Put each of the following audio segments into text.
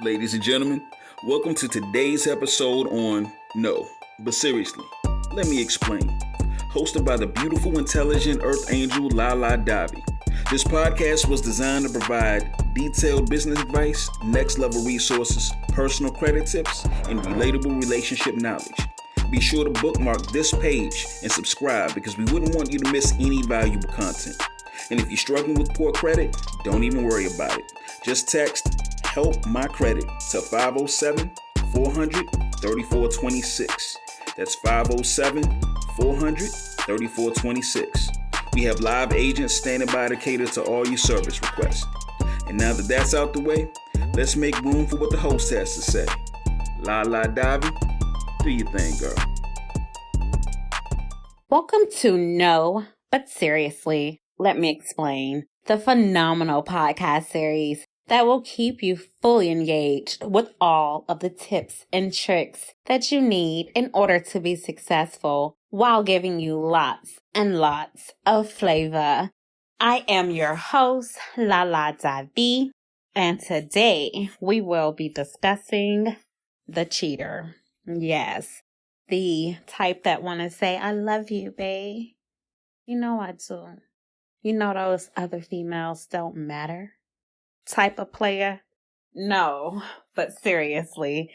Ladies and gentlemen, welcome to today's episode on No, but seriously, let me explain. Hosted by the beautiful, intelligent Earth Angel Lala Davi. This podcast was designed to provide detailed business advice, next level resources, personal credit tips, and relatable relationship knowledge. Be sure to bookmark this page and subscribe because we wouldn't want you to miss any valuable content. And if you're struggling with poor credit, don't even worry about it. Just text Help My Credit to 507-400-3426. That's 507-400-3426. We have live agents standing by to cater to all your service requests. And now that that's out the way, let's make room for what the host has to say. La Davi, do your thing, girl. Welcome to No, but Seriously, Let Me Explain, the phenomenal podcast series that will keep you fully engaged with all of the tips and tricks that you need in order to be successful while giving you lots and lots of flavor. I am your host, Lala Davi, and today we will be discussing the cheater. Yes, the type that want to say, I love you, babe. You know I do. You know those other females don't matter type of player? No, but seriously,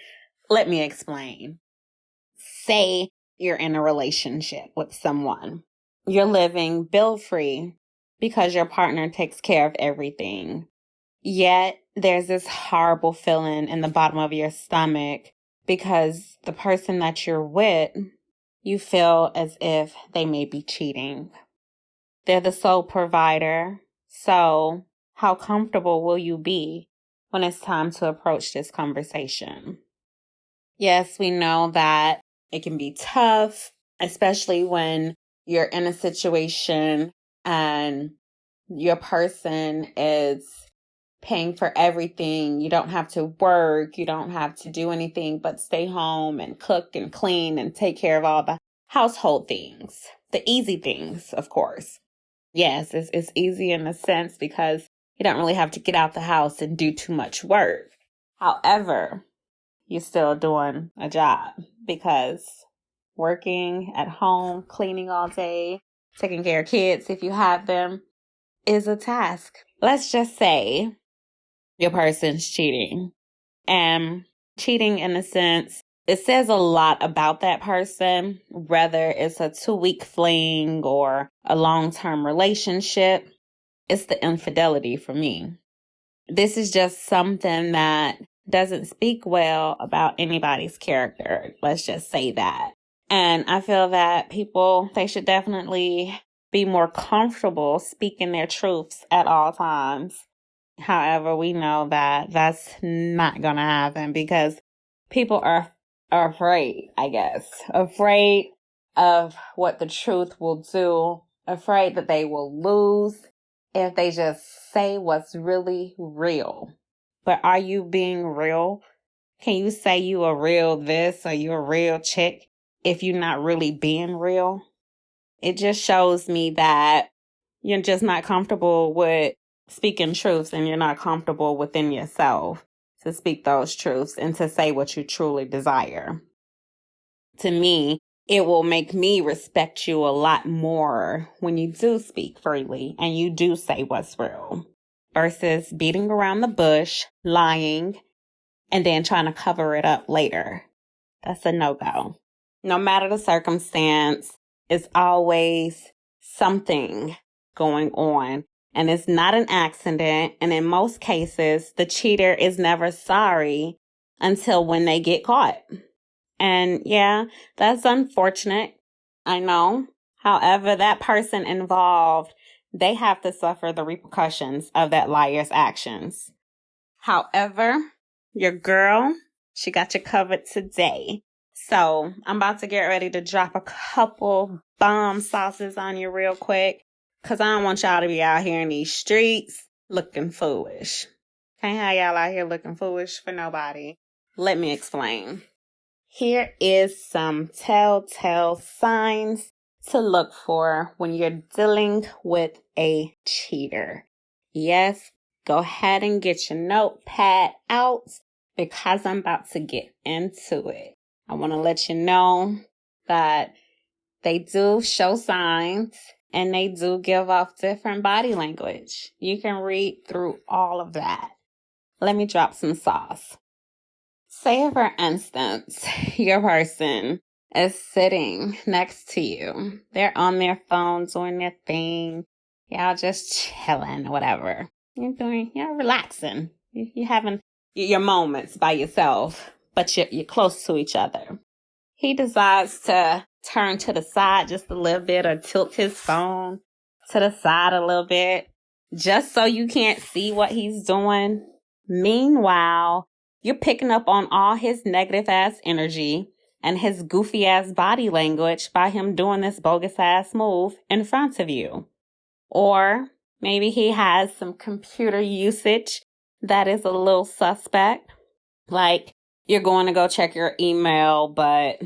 let me explain. Say you're in a relationship with someone. You're living bill-free because your partner takes care of everything. Yet there's this horrible feeling in the bottom of your stomach because the person that you're with, you feel as if they may be cheating. They're the sole provider, so how comfortable will you be when it's time to approach this conversation? Yes, we know that it can be tough, especially when you're in a situation and your person is paying for everything. You don't have to work. You don't have to do anything but stay home and cook and clean and take care of all the household things. The easy things, of course. Yes, it's easy in a sense because you don't really have to get out the house and do too much work. However, you're still doing a job because working at home, cleaning all day, taking care of kids if you have them is a task. Let's just say your person's cheating. And cheating in a sense, it says a lot about that person, whether it's a 2-week fling or a long-term relationship. It's the infidelity for me. This is just something that doesn't speak well about anybody's character. Let's just say that. And I feel that people, they should definitely be more comfortable speaking their truths at all times. However, we know that that's not going to happen because people are afraid, I guess. Afraid of what the truth will do. Afraid that they will lose if they just say what's really real. But are you being real? Can you say you a real this or you a real chick if you're not really being real? It just shows me that you're just not comfortable with speaking truths and you're not comfortable within yourself to speak those truths and to say what you truly desire. To me, it will make me respect you a lot more when you do speak freely and you do say what's real versus beating around the bush, lying, and then trying to cover it up later. That's a no-go. No matter the circumstance, it's always something going on. And it's not an accident. And in most cases, the cheater is never sorry until when they get caught. And yeah, that's unfortunate. I know. However, that person involved, they have to suffer the repercussions of that liar's actions. However, your girl, she got you covered today. So I'm about to get ready to drop a couple bomb sauces on you real quick. Because I don't want y'all to be out here in these streets looking foolish. Can't have y'all out here looking foolish for nobody. Let me explain. Here is some telltale signs to look for when you're dealing with a cheater. Yes, go ahead and get your notepad out because I'm about to get into it, I want to let you know that they do show signs and they do give off different body language. You can read through all of that. Let me drop some sauce. Say, for instance, your person is sitting next to you. They're on their phone doing their thing. Y'all just chilling, whatever. You're relaxing. You're having your moments by yourself, but you're close to each other. He decides to turn to the side just a little bit or tilt his phone to the side a little bit just so you can't see what he's doing. Meanwhile, you're picking up on all his negative ass energy and his goofy ass body language by him doing this bogus ass move in front of you. Or maybe he has some computer usage that is a little suspect. Like, you're going to go check your email, but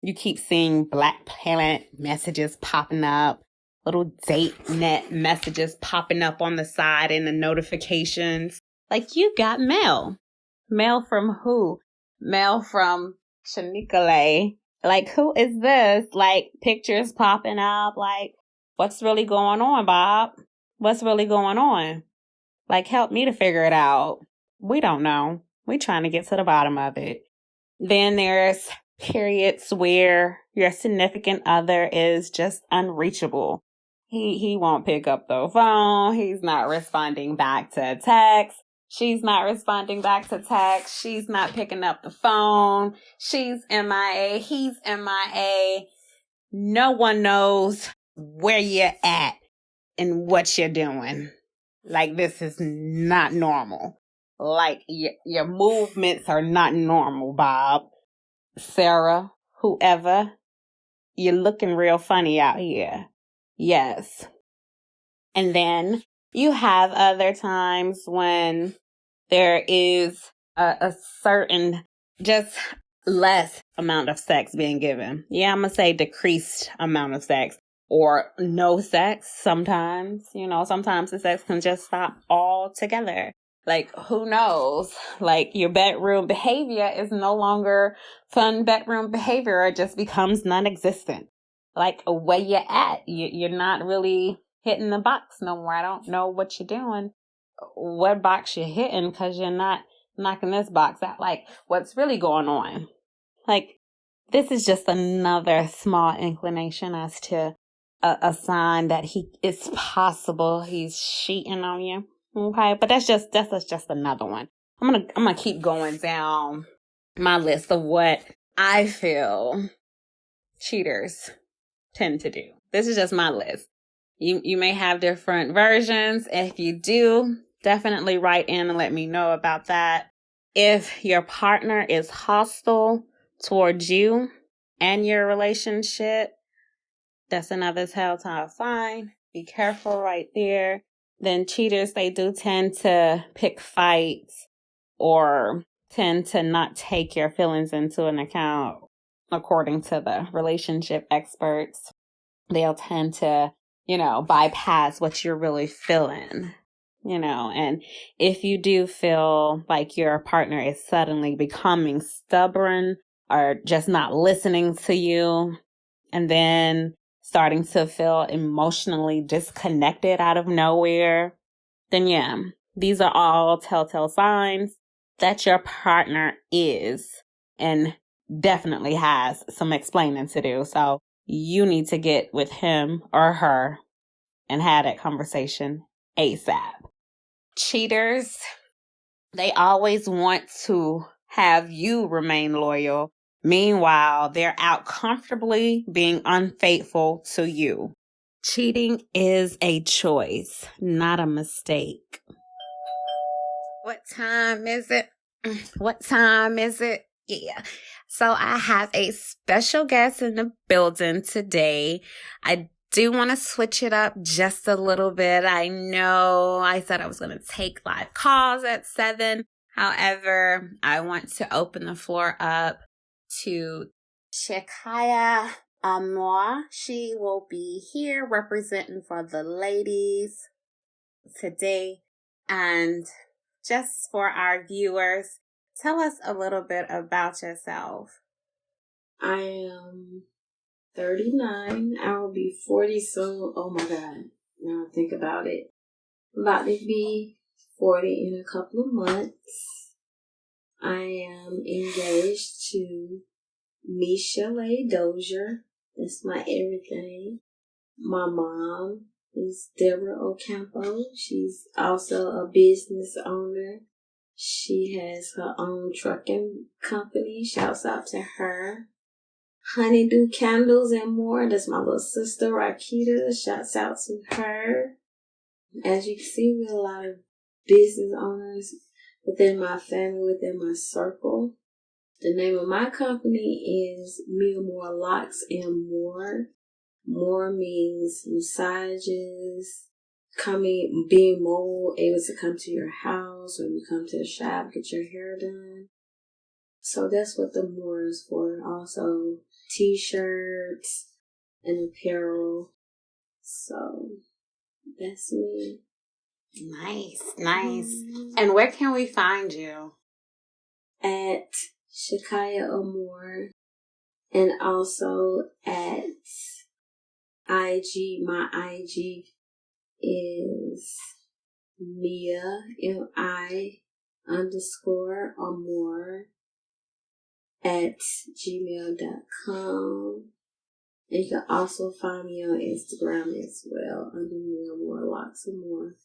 you keep seeing Black Planet messages popping up, little date net messages popping up on the side in the notifications. Like, you got mail. Mail from who? Mail from Shanikale. Like, who is this? Like, pictures popping up. Like, what's really going on, Bob? What's really going on? Like, help me to figure it out. We don't know. We're trying to get to the bottom of it. Then there's periods where your significant other is just unreachable. He won't pick up the phone. He's not responding back to text. She's not responding back to text. She's not picking up the phone. She's MIA. He's MIA. No one knows where you're at and what you're doing. Like, this is not normal. Like, your movements are not normal, Bob. Sarah, whoever, you're looking real funny out here. Yes. And then you have other times when there is a certain, just less amount of sex being given. Yeah, I'm going to say decreased amount of sex. Or no sex sometimes. Sometimes the sex can just stop altogether. Like, who knows? Like, your bedroom behavior is no longer fun bedroom behavior. It just becomes non-existent. Like, where you're at, you're not really hitting the box no more. I don't know what you're doing, what box you're hitting, because you're not knocking this box out. Like, what's really going on? Like, this is just another small inclination as to a sign that it's possible he's cheating on you. Okay, but that's just another one. I'm gonna keep going down my list of what I feel cheaters tend to do. This is just my list. You may have different versions. If you do, definitely write in and let me know about that. If your partner is hostile towards you and your relationship, that's another telltale sign. Be careful right there. Then cheaters, they do tend to pick fights or tend to not take your feelings into an account. According to the relationship experts, they'll tend to, bypass what you're really feeling, and if you do feel like your partner is suddenly becoming stubborn or just not listening to you, and then starting to feel emotionally disconnected out of nowhere, then yeah, these are all telltale signs that your partner is and definitely has some explaining to do. So you need to get with him or her and have that conversation ASAP. Cheaters, they always want to have you remain loyal. Meanwhile, they're out comfortably being unfaithful to you. Cheating is a choice, not a mistake. What time is it? What time is it? Yeah. So I have a special guest in the building today. I do want to switch it up just a little bit. I know I said I was going to take live calls at 7. However, I want to open the floor up to Shekaya Amor. She will be here representing for the ladies today. And just for our viewers Tell us a little bit about yourself. I am 39. I will be 40 soon. Oh my God. Now I think about it. I'm about to be 40 in a couple of months. I am engaged to Michelle Dozier. That's my everything. My mom is Deborah Ocampo. She's also a business owner. She has her own trucking company. Shouts out to her. Honeydew Candles and More. That's my little sister, Rakita. Shouts out to her. As you can see, we have a lot of business owners within my family, within my circle. The name of my company is Mia Moore Locks and More. More means massages, being mobile, able to come to your house or you come to the shop, get your hair done. So that's what the more is for. Also, t-shirts and apparel. So that's me. Nice. And where can we find you? At CHIOCE and also at IG. My IG is Mia, MI _ Amore at gmail.com. And you can also find me on Instagram as well under Mia Moore Locks and More.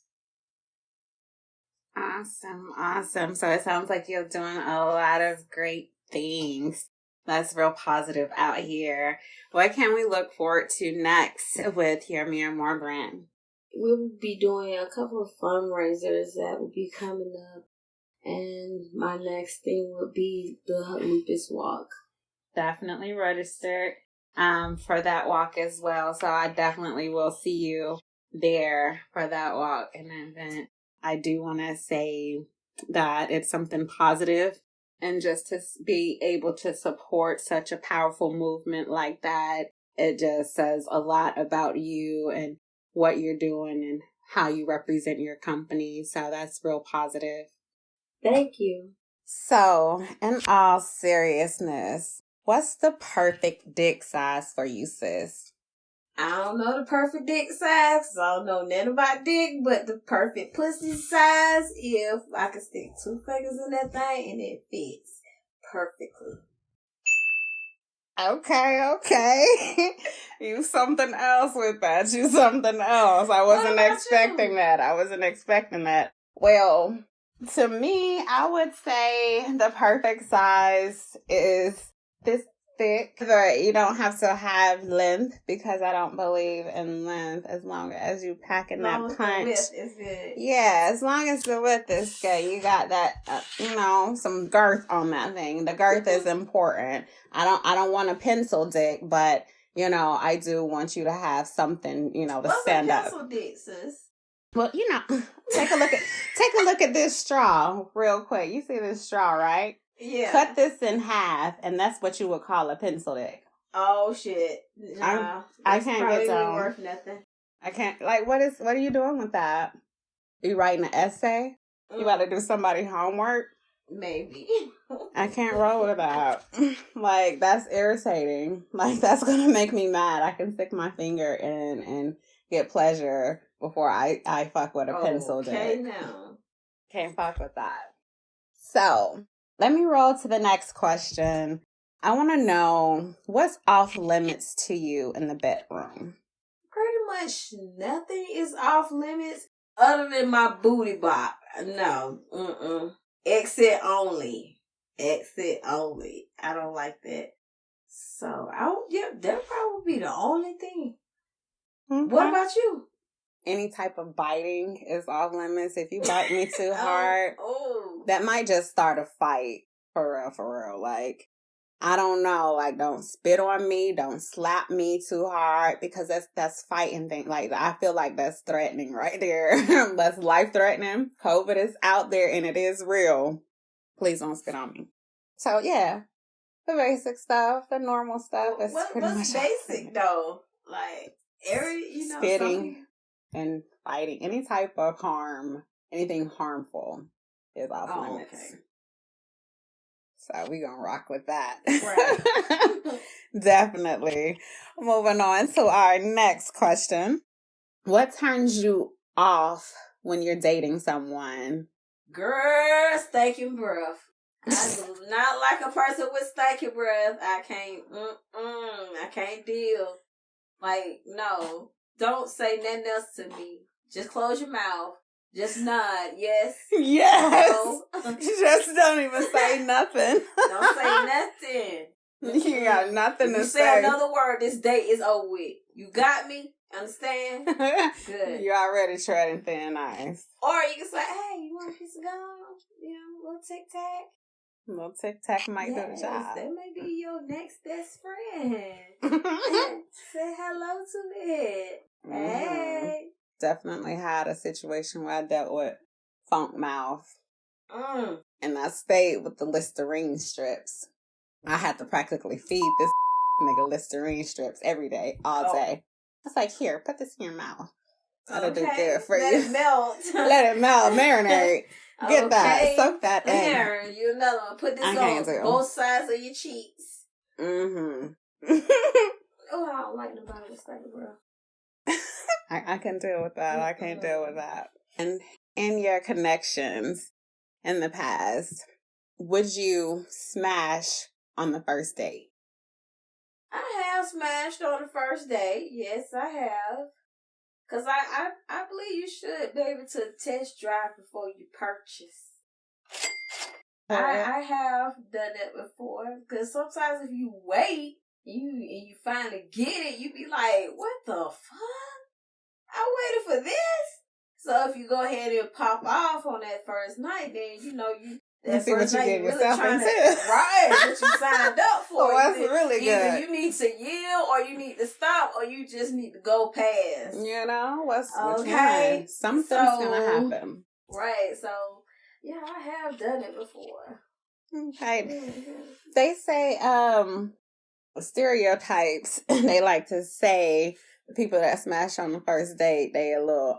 Awesome. So it sounds like you're doing a lot of great things. That's real positive out here. What can we look forward to next with your Mia Moore brand? We'll be doing a couple of fundraisers that will be coming up. And my next thing will be the Lupus Walk. Definitely registered for that walk as well. So I definitely will see you there for that walk and event. I do want to say that it's something positive, and just to be able to support such a powerful movement like that, it just says a lot about you and what you're doing and how you represent your company. So that's real positive. Thank you. So, in all seriousness, what's the perfect dick size for you, sis? I don't know the perfect dick size, 'cause I don't know nothing about dick, but the perfect pussy size, if I can stick 2 fingers in that thing and it fits perfectly. Okay. You something else with that. You something else. I wasn't expecting that. Well, to me, I would say the perfect size is this thick. You don't have to have length, because I don't believe in length, as long as you packing that punch. The width is good. Yeah, as long as the width is good. You got that, some girth on that thing. The girth is important. I don't want a pencil dick, but, I do want you to have something, to stand up. What's a pencil dick, sis? Well, take a look at this straw real quick. You see this straw, right? Yeah. Cut this in half, and that's what you would call a pencil dick. Oh shit! Nah, I can't get down. Worth nothing. I can't. What are you doing with that? Are you writing an essay? You about to do somebody's homework? Maybe. I can't roll with that. That's irritating. That's gonna make me mad. I can stick my finger in and get pleasure before I fuck with a pencil dick. Okay, now. Can't fuck with that. So, let me roll to the next question. I want to know, what's off limits to you in the bedroom? Pretty much nothing is off limits other than my booty bop. No. Exit only. I don't like that. So, that probably be the only thing. Okay. What about you? Any type of biting is off limits. If you bite me too hard, that might just start a fight. For real. I don't know. Don't spit on me. Don't slap me too hard, because that's fighting thing. I feel like that's threatening right there. That's life threatening. COVID is out there and it is real. Please don't spit on me. So yeah, the basic stuff, the normal stuff. What's basic though? Spitting and fighting, any type of harm, anything harmful is off limits. Okay. So we gonna rock with that. Right. Definitely. Moving on to our next question. What turns you off when you're dating someone? Girl, stinking breath. I do not like a person with stinking breath. I can't deal. Like, no. Don't say nothing else to me. Just close your mouth. Just nod. Yes. Yes. No. Just don't even say nothing. Don't say nothing. You got nothing If to you say another word, this date is over with. You got me? Understand? Good. You're already treading thin ice. Or you can say, hey, you want a piece of gum? You know, a little tic-tac? A little tic-tac might do the job. That may be your next best friend. Say hello to it. Hey. Definitely had a situation where I dealt with funk mouth. Mm. And I stayed with the Listerine strips. I had to practically feed this nigga Listerine strips every day, all day. I was like, here, put this in your mouth. That'll do good for Let you. It melt. Let it melt. Marinate. Get that. Soak that in. Here, you another one. Put this on both sides of your cheeks. Mm-hmm. Oh, I don't like nobody with stinking breath. I can deal with that. I can't deal with that. And in your connections in the past, would you smash on the first date? I have smashed on the first date. Yes, I have. Because I believe you should be able to test drive before you purchase. I have done it before. Because sometimes if you wait and you finally get it, you be like, what the fuck? I waited for this? So if you go ahead and pop off on that first night, then that see first what you night get you really yourself trying into. Right, what you signed up for. Oh, that's really good. Either you need to yield, or you need to stop, or you just need to go past. You know, what you okay? want. Something's gonna happen. Right, so yeah, I have done it before. Okay. Mm-hmm. They say stereotypes. They like to say the people that smash on the first date, they a little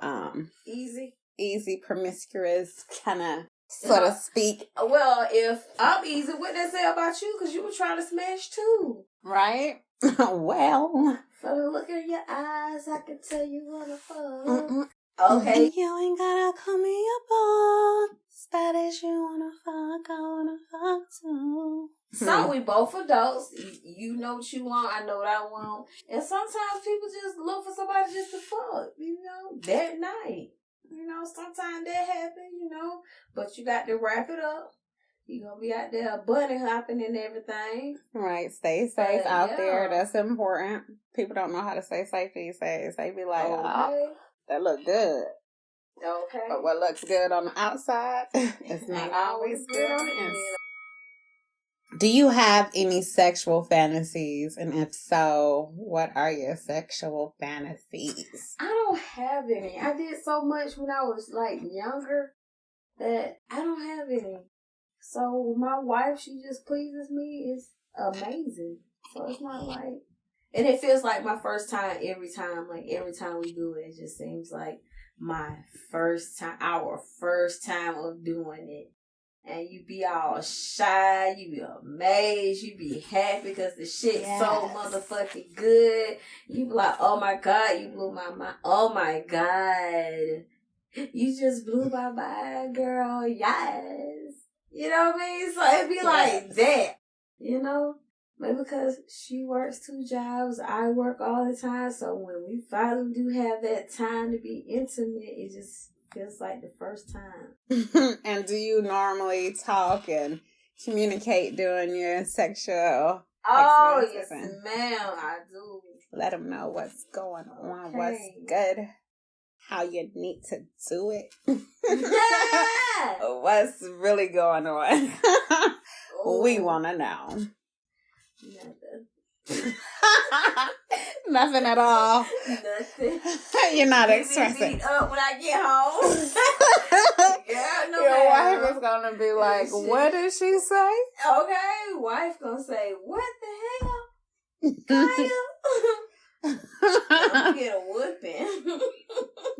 easy, promiscuous, kind of, so to speak. Well, if I'm easy, what they say about you? Because you were trying to smash too, right? Well, from the look in your eyes, I can tell you wanna fuck. Okay, you ain't gotta call me up on that as you wanna fuck. I wanna fuck too. So we both adults. You know what you want. I know what I want. And sometimes people just look for somebody just to fuck. That night. Sometimes that happens. But you got to wrap it up. You're gonna be out there bunny hopping and everything. Right. Stay safe out there. That's important. People don't know how to stay safe these days. They be like, oh, that look good. Okay. But what looks good on the outside is not always good on the inside. Do you have any sexual fantasies? And if so, what are your sexual fantasies? I don't have any. I did so much when I was younger that I don't have any. So my wife, she just pleases me. It's amazing. So it's not like, and it feels like my first time every time. Like every time we do it, it just seems like my first time, our first time of doing it. And you be all shy, you be amazed, you be happy because the shit's so motherfucking good. You be like, oh my God, you blew my mind. Oh my God. You just blew my mind, girl. Yes. You know what I mean? So it'd be like that. Maybe because she works 2 jobs, I work all the time. So when we finally do have that time to be intimate, it just feels like the first time. And do you normally talk and communicate during your sexual experiences? Yes, ma'am, I do. Let them know what's going on, what's good, how you need to do it. Yeah! What's really going on? We want to know. Nothing. Nothing at all. Nothing. You're not expressing. Beat up when I get home. Girl, no Your matter. wife is gonna be like, "What did she say?" Okay, wife gonna say, "What the hell, Kaya?" Don't get a whooping.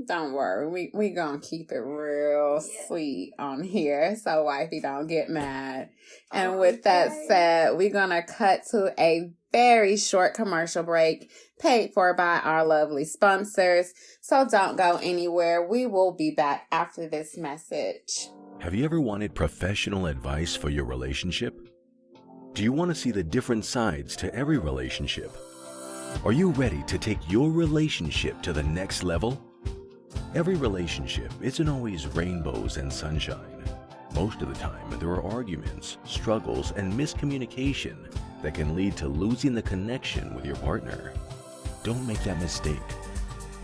Don't worry, we gonna keep it real sweet on here so wifey don't get mad. And with that said, we're gonna cut to a very short commercial break paid for by our lovely sponsors. So don't go anywhere. We will be back after this message. Have you ever wanted professional advice for your relationship? Do you want to see the different sides to every relationship? Are you ready to take your relationship to the next level? Every relationship isn't always rainbows and sunshine. Most of the time, there are arguments, struggles, and miscommunication that can lead to losing the connection with your partner. Don't make that mistake.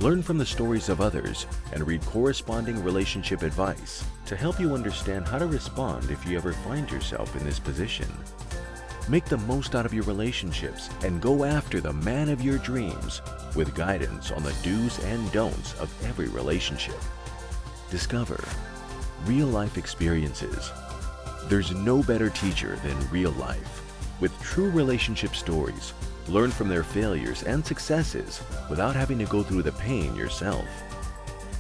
Learn from the stories of others and read corresponding relationship advice to help you understand how to respond if you ever find yourself in this position. Make the most out of your relationships and go after the man of your dreams with guidance on the do's and don'ts of every relationship. Discover real-life experiences. There's no better teacher than real life. With true relationship stories, learn from their failures and successes without having to go through the pain yourself.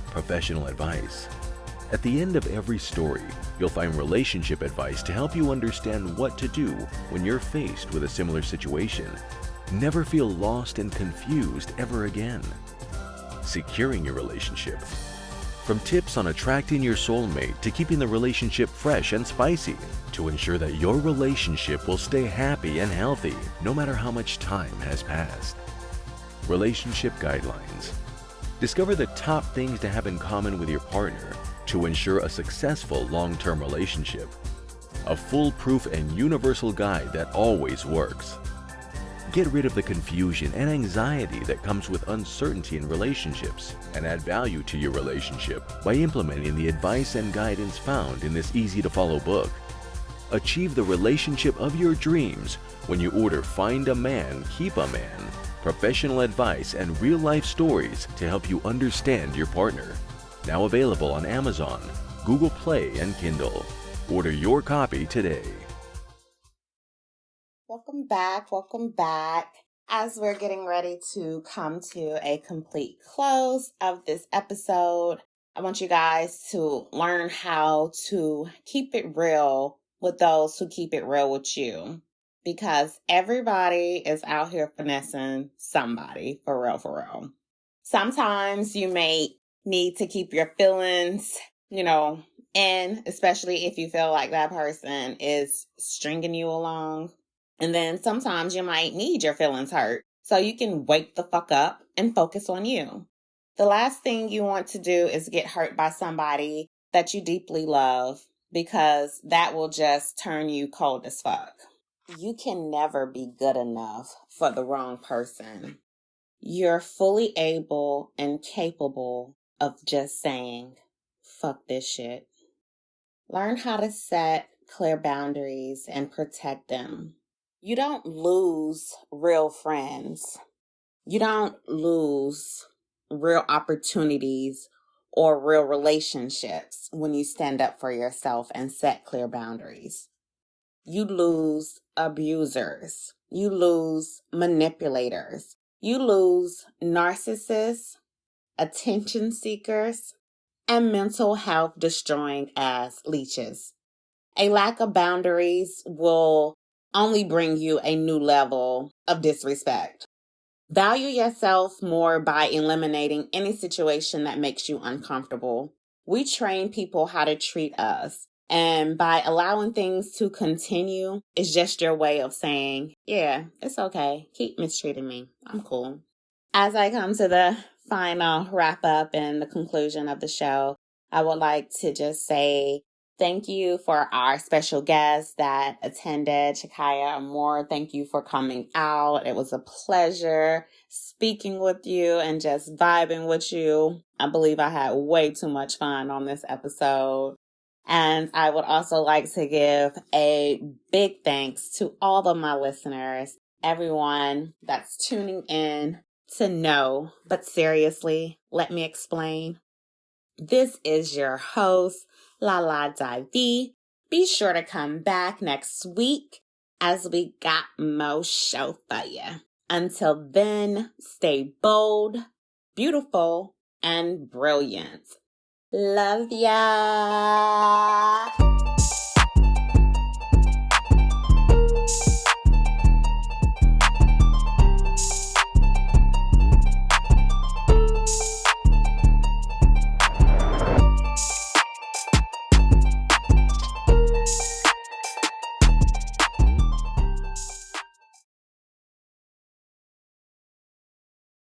Professional advice. At the end of every story, you'll find relationship advice to help you understand what to do when you're faced with a similar situation. Never feel lost and confused ever again. Securing your relationship. From tips on attracting your soulmate to keeping the relationship fresh and spicy to ensure that your relationship will stay happy and healthy no matter how much time has passed. Relationship guidelines. Discover the top things to have in common with your partner to ensure a successful long-term relationship. A foolproof and universal guide that always works. Get rid of the confusion and anxiety that comes with uncertainty in relationships and add value to your relationship by implementing the advice and guidance found in this easy-to-follow book. Achieve the relationship of your dreams when you order Find a Man, Keep a Man, professional advice and real-life stories to help you understand your partner. Now available on Amazon, Google Play, and Kindle. Order your copy today. Welcome back. As we're getting ready to come to a complete close of this episode, I want you guys to learn how to keep it real with those who keep it real with you. Because everybody is out here finessing somebody, for real. Sometimes you may need to keep your feelings, in, especially if you feel like that person is stringing you along. And then sometimes you might need your feelings hurt so you can wake the fuck up and focus on you. The last thing you want to do is get hurt by somebody that you deeply love, because that will just turn you cold as fuck. You can never be good enough for the wrong person. You're fully able and capable of just saying, fuck this shit. Learn how to set clear boundaries and protect them. You don't lose real friends. You don't lose real opportunities or real relationships when you stand up for yourself and set clear boundaries. You lose abusers. You lose manipulators. You lose narcissists, attention seekers, and mental health destroying ass leeches. A lack of boundaries will only bring you a new level of disrespect. Value yourself more by eliminating any situation that makes you uncomfortable. We train people how to treat us, and by allowing things to continue, it's just your way of saying, yeah, it's okay. Keep mistreating me. I'm cool. As I come to the final wrap up and the conclusion of the show, I would like to just say thank you for our special guests that attended, Chikaya Amor. Thank you for coming out. It was a pleasure speaking with you and just vibing with you. I believe I had way too much fun on this episode. And I would also like to give a big thanks to all of my listeners, everyone that's tuning in to Know, but seriously, let me explain. This is your host, Lala Divi. Be sure to come back next week as we got more show for you. Until then, stay bold, beautiful, and brilliant. Love ya.